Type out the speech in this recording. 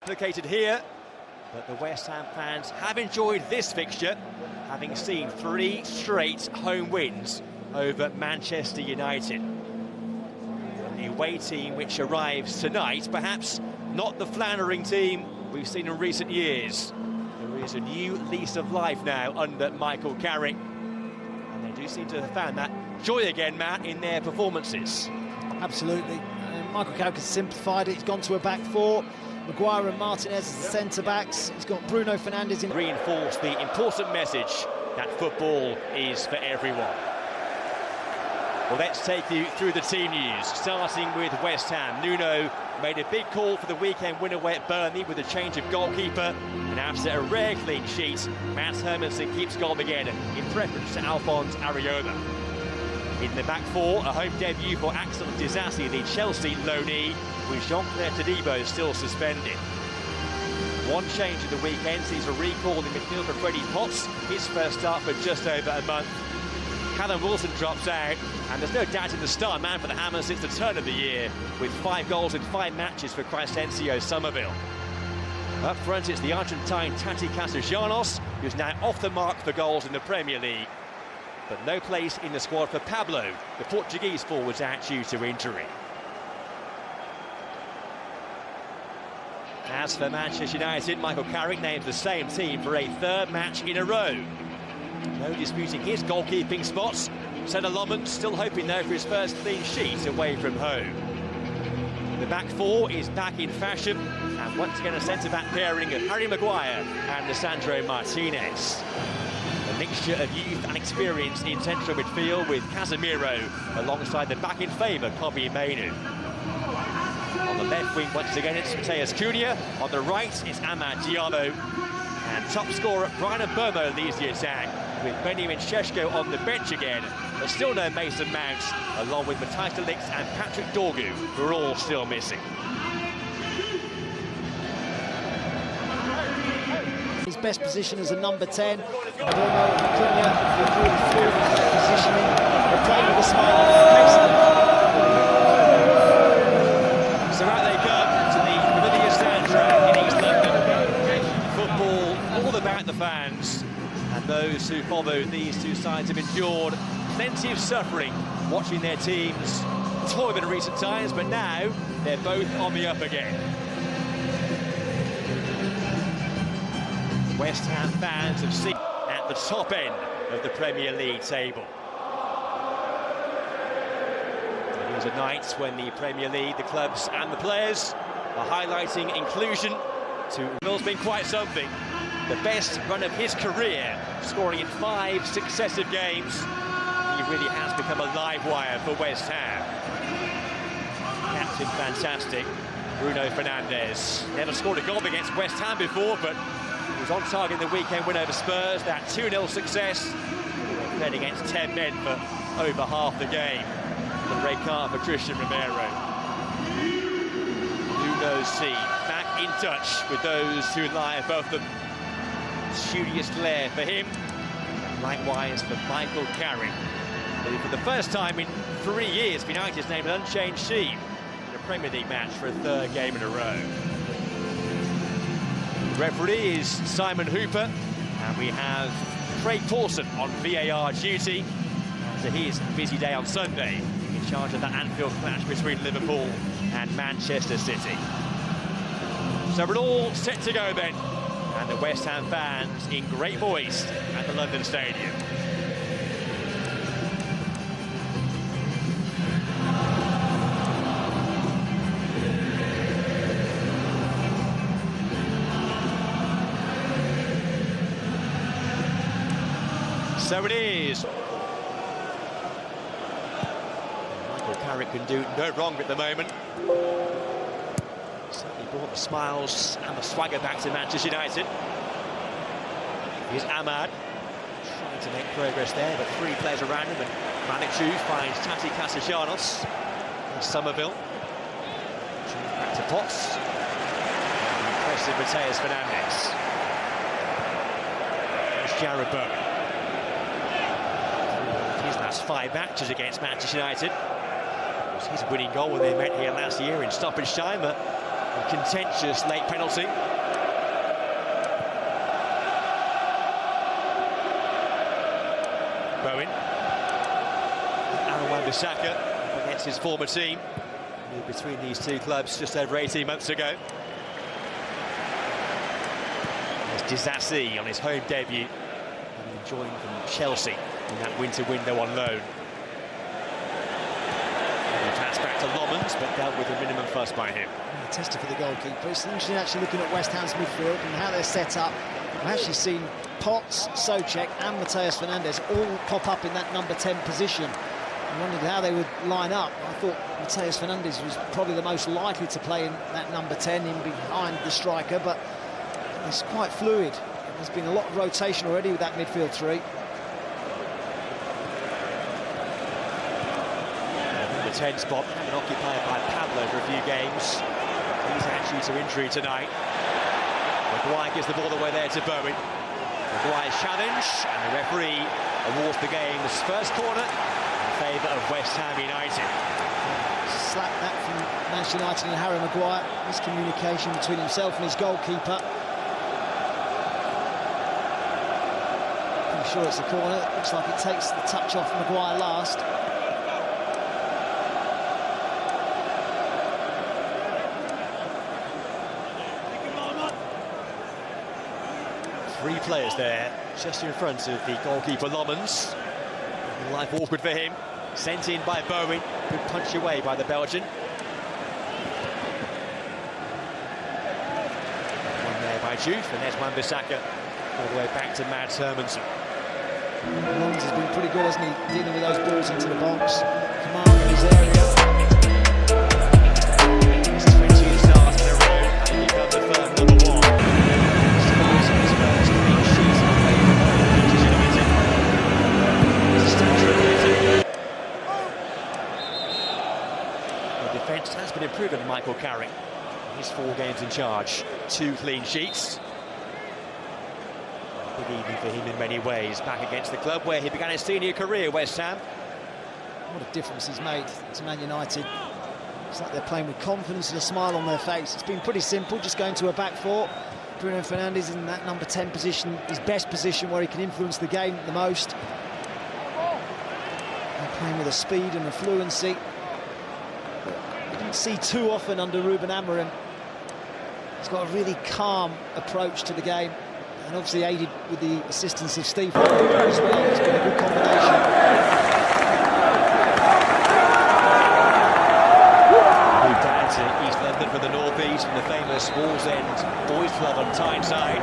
Located here, but the West Ham fans have enjoyed this fixture, having seen 3 straight home wins over Manchester United. The away team which arrives tonight, perhaps not the floundering team we've seen in recent years. There is a new lease of life now under Michael Carrick, and they do seem to have found that joy again, Matt, in their performances. Absolutely. Michael Carrick has simplified it. He's gone to a back 4. Maguire and Martinez as the centre-backs. He's got Bruno Fernandes in. Reinforce the important message that football is for everyone. Well, let's take you through the team news, starting with West Ham. Nuno made a big call for the weekend win away at Burnley with a change of goalkeeper, and after a rare clean sheet, Matt Hermansen keeps goal again in preference to Alphonse Areola. In the back 4, a home debut for Axel Disasi, the Chelsea loanee, with Jean-Claire Todibo still suspended. One change at the weekend sees a recall in midfield for Freddie Potts, his first start for just over a month. Callum Wilson drops out, and there's no doubt in the star man for the Hammers since the turn of the year, with 5 goals in 5 matches for Crescencio Somerville. Up front, it's the Argentine Tati Castellanos, who's now off the mark for goals in the Premier League. But no place in the squad for Pablo, the Portuguese forward's out due to injury. As for Manchester United, Michael Carrick names the same team for a 3rd match in a row. No disputing his goalkeeping spots. Senna Lomond still hoping though for his first clean sheet away from home. The back 4 is back in fashion, and once again a centre-back pairing of Harry Maguire and Lisandro Martinez. A mixture of youth and experience in central midfield, with Casemiro alongside the back in favour Kobbie Mainoo. On the left wing once again it's Matheus Cunha, on the right it's Amad Diallo, and top scorer Brian Mbeumo leads the attack, with Benjamin Šeško on the bench again, but still no Mason Mount, along with Matthijs de Ligt and Patrick Dorgu, who are all still missing. His best position is a number 10. Bruno and Cunha with really fluid positioning. They're playing with a smile on their face. So out they come to the familiar soundtrack in East London. Football all about the fans, and those who follow these two sides have endured plenty of suffering watching their teams toil in recent times, but now they're both on the up again. West Ham fans have seen at the top end of the Premier League table. It is a night when the Premier League, the clubs and the players are highlighting inclusion. Will's been quite something. The best run of his career, scoring in 5 successive games. He really has become a live wire for West Ham. Captain fantastic, Bruno Fernandes. Never scored a goal against West Ham before, but he was on target in the weekend win over Spurs, that 2-0 success. Played against 10 men for over half the game. The red card for Christian Romero. Nuno's team back in touch with those who lie above them. Studious glare for him, and likewise for Michael Carrick, who for the first time in 3 years United's named an unchanged team in a Premier League match for a 3rd game in a row. The referee is Simon Hooper, and we have Craig Pawson on VAR duty after his busy day on Sunday in charge of that Anfield clash between Liverpool and Manchester City. So we're all set to go then, and the West Ham fans in great voice at the London Stadium. So it is. Michael Carrick can do no wrong at the moment. Certainly brought the smiles and the swagger back to Manchester United. Here's Amad, trying to make progress there, but 3 players around him, and Manichu finds Tati Castellanos and Somerville. Back to Potts. Impressive Matheus Fernandes. There's Jarrod Bowen. His last 5 matches against Manchester United. It was his winning goal when they met here last year in stoppage time, but A contentious late penalty. Bowen. Aaron Wan-Bissaka against his former team. Moved between these two clubs just over 18 months ago. There's decisive on his home debut, having joined from Chelsea in that winter window on loan. Pass back to Lomans, but dealt with a minimum fuss by him. Yeah, tested for the goalkeeper. It's interesting actually looking at West Ham's midfield and how they're set up. I've actually seen Potts, Souček and Mateus Fernandes all pop up in that number 10 position. I wondered how they would line up. I thought Mateus Fernandes was probably the most likely to play in that number 10 in behind the striker, but it's quite fluid. There's been a lot of rotation already with that midfield three. The 10 spot been occupied by Pablo for a few games. He's actually to injury tonight. Maguire gives the ball away there to Bowen. Maguire's challenge, and the referee awards the game's first corner in favour of West Ham United. Slap that from Manchester United and Harry Maguire. Miscommunication between himself and his goalkeeper. Pretty sure it's the corner. Looks like it takes the touch off Maguire last. Three players there, just in front of the goalkeeper Lomans. Life awkward for him. Sent in by Bowen. Good punch away by the Belgian. One there by Juve, and there's Wan-Bissaka all the way back to Mads Hermansen. Lomans has been pretty good, hasn't he, dealing with those balls into the box. Command in his area. This is 20 starts in a row, and he becomes the firm number one. The defence has been improving, Michael Carrick. His 4 games in charge, 2 clean sheets. A big evening for him in many ways, back against the club where he began his senior career, West Ham. What a difference he's made to Man United. It's like they're playing with confidence and a smile on their face. It's been pretty simple, just going to a back four. Bruno Fernandes in that number 10 position, his best position where he can influence the game the most. They're playing with a speed and a fluency that you didn't see too often under Ruben Amorim. He's got a really calm approach to the game, and obviously aided with the assistance of Steve as well. It's been a good combination. East London from the northeast, from the famous Wallsend Boys Club on Tyneside.